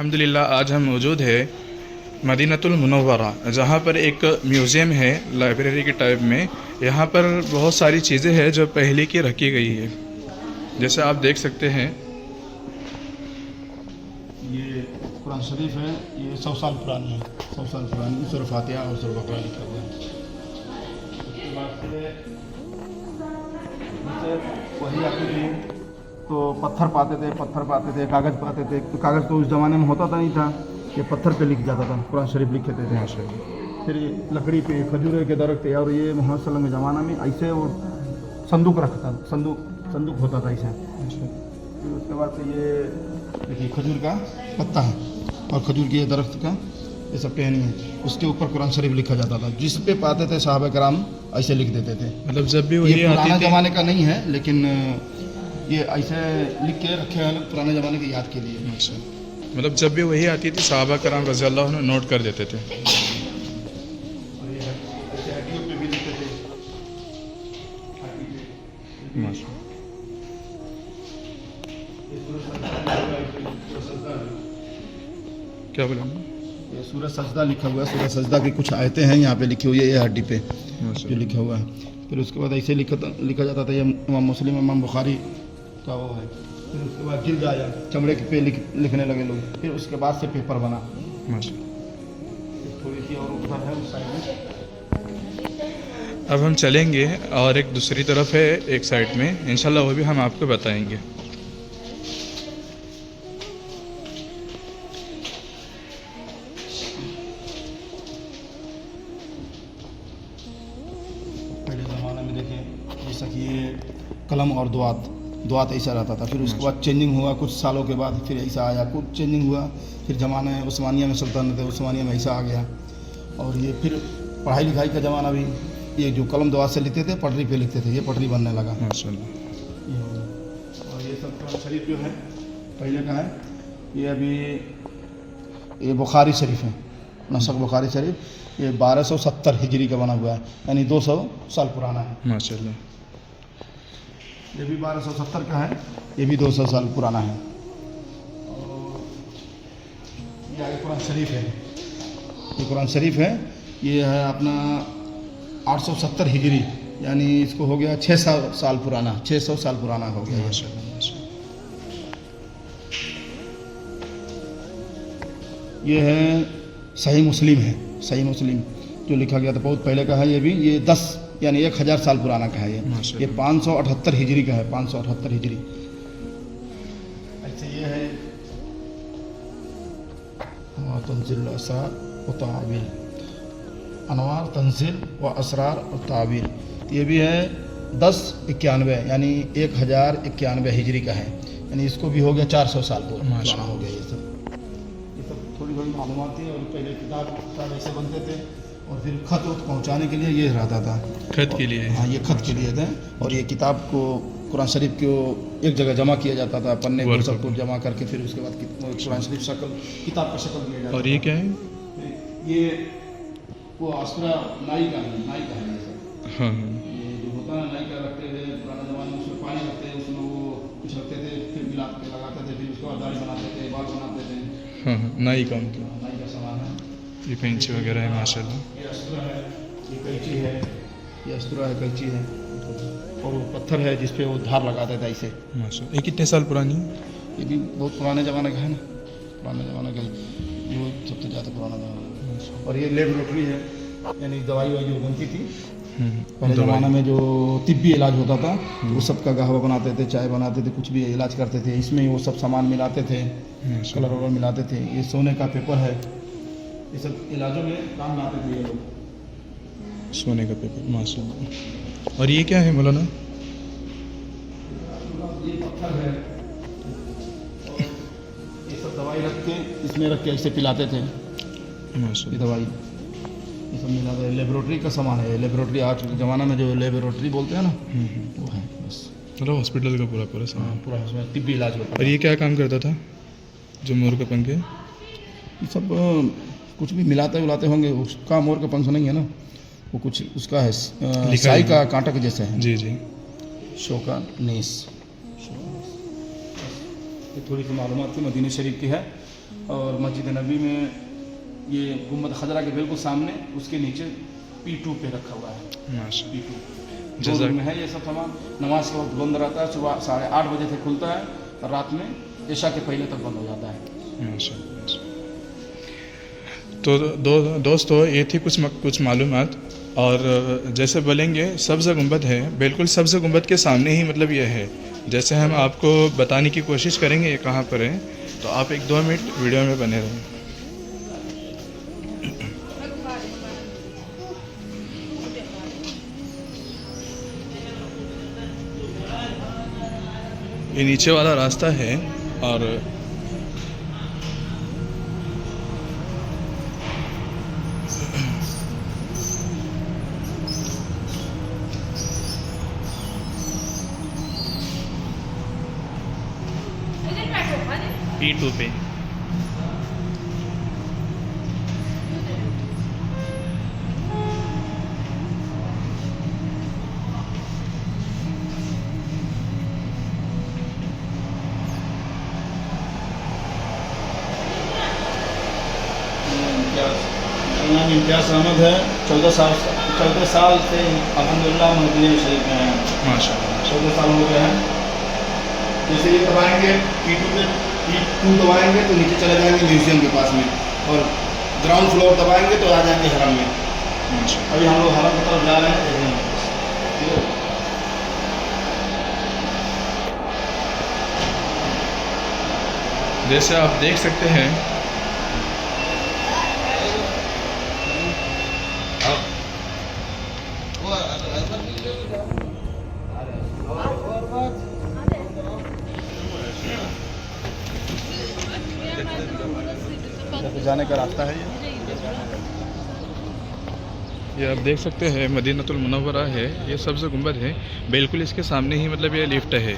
अल्हम्दुलिल्लाह आज हम मौजूद है मदीनतुल मुनव्वरा, जहाँ पर एक म्यूज़ियम है लाइब्रेरी के टाइप में। यहाँ पर बहुत सारी चीज़ें हैं जो पहले की रखी गई है। जैसे आप देख सकते हैं ये कुरान शरीफ है, ये 100 साल पुरानी है। 100 साल पुरानी सूरह फातिहा और सूरह बकरा लिखा हुआ है। उसके बाद से वही आती थी तो पत्थर पाते थे, कागज़ पाते थे। तो कागज़ तो उस ज़माने में होता था नहीं था, ये पत्थर पे लिख जाता था, कुरान शरीफ लिख देते थे। फिर ये लकड़ी पे खजूर के दरख्त थे, और ये मोहम्मद सल्लल्लाहु अलैहि वसल्लम के ज़माना में ऐसे वो संदूक रखता, संदूक होता था ऐसे। फिर उसके बाद से ये देखिए खजूर का पत्ता है और खजूर के दरख्त का ये सब टहनी है, उसके ऊपर कुरान शरीफ लिखा जाता था। जिस पे पाते थे साहबा कराम ऐसे लिख देते थे। मतलब जब भी वही पुराना ज़माने का नहीं है, लेकिन ये ऐसे लिख के रखे हैं लोग पुराने ज़माने की याद के लिए। अच्छा, मतलब जब भी वही आती थी सहाबा कराम रज़ी अल्लाह अन्हुम नोट कर देते थे। और ये ऐसे हड्डियों पे भी लिखते थे। माशा क्या बोला? ये सूरज सजदा लिखा हुआ है। सूरज सजदा की कुछ आयतें हैं यहाँ पे लिखी हुई है, ये हड्डी पे जो लिखा हुआ है। फिर उसके बाद ऐसे लिखा जाता था। ये इमाम मुस्लिम, इमाम बुखारी का वो है। फिर उसके बाद जिल्द आया, चमड़े के पे लिखने लगे लोग। फिर उसके बाद से पेपर बना। माशा। थोड़ी सी और ऊपर है उस साइड में। अब हम चलेंगे और एक दूसरी तरफ है एक साइड में, इंशाल्लाह वो भी हम आपको बताएंगे। पहले ज़माने में देखिए जैसा कि ये कलम और दुआत ऐसा रहता था। फिर उसके बाद चेंजिंग हुआ कुछ सालों के बाद, फिर ऐसा आया, कुछ चेंजिंग हुआ। फिर ज़माने उस्मानिया में सल्तनत है, उस्मानिया में ऐसा आ गया। और ये फिर पढ़ाई लिखाई का ज़माना भी, ये जो कलम दुआत से लिखते थे पटरी पे लिखते थे, ये पटरी बनने लगा। माशाअल्लाह। और ये सब कुरान शरीफ जो है पहले का है। ये अभी ये बुखारी शरीफ है, नसख बुखारी शरीफ। ये 1270 हिजरी का बना हुआ है, यानी 200 साल पुराना है। माशाअल्लाह। ये भी 1270 का है, ये भी 200 साल पुराना है। और ये आगे कुरान शरीफ है। ये कुरान शरीफ है, ये है अपना 870 हिजरी, यानी इसको हो गया 600 साल पुराना, 600 साल पुराना हो गया। माशाअल्लाह। ये है सही मुस्लिम है, सही मुस्लिम जो लिखा गया था बहुत पहले का है। ये भी ये 10 यानी 1000 साल पुराना का है। ये 578 हिजरी का है, 578 हिजरी। ऐसे ये है तंज़ील असरार व तावील, अनवार तंज़ील व असरार और तावील। ये भी है 1091 यानी 1091 हिजरी का है, यानी इसको भी हो गया 400 साल पुराना हो गया। ये सब थोड़ी थोड़ी मालूमात थी। और पहले किताब ऐसे बनते थे, और फिर खत पहुंचाने के लिए ये रहता था, खत के लिए। हाँ, ये खत के लिए थे। और ये किताब को कुरान शरीफ को एक जगह जमा किया जाता था, पन्ने को सबको जमा करके फिर उसके बाद कुरान शरीफ शक्ल किताब का शक्ल दिया जाता। और ये क्या है? ये वो अस्त्रा नाई का है, नाई का है ये सब। हाँ, ये जो होता है नाई का रखते थे पुराने ज़माने में, उसमें पानी रखते थे, उसमें वो कुछ रखते थे, फिर मिला के लगाते थे, फिर उसके बाद दाढ़ी बनाते थे, बाल बनाते थे। हाँ, नाई का मतलब नाई का सामान है। ये पेंची वगैरह है। माशाअल्लाह। ये अस्त्रा है, ये कैंची है, ये अस्त्रा है, कैंची है। और वो पत्थर है जिस पे वो धार लगाते थे ऐसे। माशाअल्लाह। ये कितने साल पुरानी है? ये भी बहुत पुराने ज़माने का है ना, पुराने ज़माने का ये सबसे ज़्यादा पुराना ज़माना। और ये लेबोरेटरी है, यानी दवाई वाई जो बनती थी पहले ज़माने में, जो तिब्बी इलाज होता था, वो सब का कहवा बनाते थे, चाय बनाते थे, कुछ भी इलाज करते थे, इसमें वो सब सामान मिलाते थे, कलर वलर मिलाते थे। ये सोने का पेपर है, ये सब इलाजों में काम लाते थे ये लोग। सोने का पेपर। माशाअल्लाह। और ये क्या है मौलाना? ये पत्थर है, और ये सब दवाई रख के इसमें रख के ऐसे पिलाते थे। ये माशाअल्लाह। दवाई ये सब मिलाते हैं, लेबोरेटरी का सामान है। लेबोरेटरी आज के ज़माना में जो लेबोरेटरी बोलते हैं ना, वो है बस। मतलब हॉस्पिटल का पूरा सामान। पूरा उसमें तिब्बी इलाज होता और है। ये क्या काम करता था जो मोर के पंख है? ये सब कुछ भी मिलाते उलाते होंगे। उसका मोर का पंख नहीं है ना, वो कुछ उसका है साई का कांटा के जैसा है। जी जी। शोका नेस। ये थोड़ी सी मालूमात थी, मदीना शरीफ की है। और मस्जिद नबी में ये गुम्बद खजरा के बिल्कुल सामने उसके नीचे P2 पे रखा हुआ है। माशा P2 जज़ाक- में है ये सब सामान। नमाज के वक्त बंद रहता है, सुबह 8:30 बजे से खुलता है और रात में ईशा के पहले तक बंद हो जाता है। माशा। तो दोस्तों ये थी कुछ मालूमात। और जैसे बोलेंगे सब्ज़ गुंबद है, बिल्कुल सब्ज़ गुंबद के सामने ही मतलब ये है। जैसे हम आपको बताने की कोशिश करेंगे ये कहाँ पर है, तो आप 1-2 मिनट वीडियो में बने रहें। ये नीचे वाला रास्ता है और P2 पे इम्तियाज़ अहमद है। 14 साल से अल्हम्दुलिल्लाह मदीना शरीफ में हैं। माशा 14 साल हो गए हैं। जैसे ये दबाएंगे P2 दबाएंगे तो नीचे चले जाएंगे म्यूजियम के पास में, और ग्राउंड फ्लोर दबाएंगे तो आ जाएंगे हरम में। माशा। अभी हम लोग हरम की तरफ जा रहे हैं। ठीक है। जैसे आप देख सकते हैं जाने का रास्ता है ये आप देख सकते हैं मदीनतुल मुनव्वरा है, ये सब्ज़ गुंबद है, बिल्कुल इसके सामने ही मतलब ये लिफ्ट है।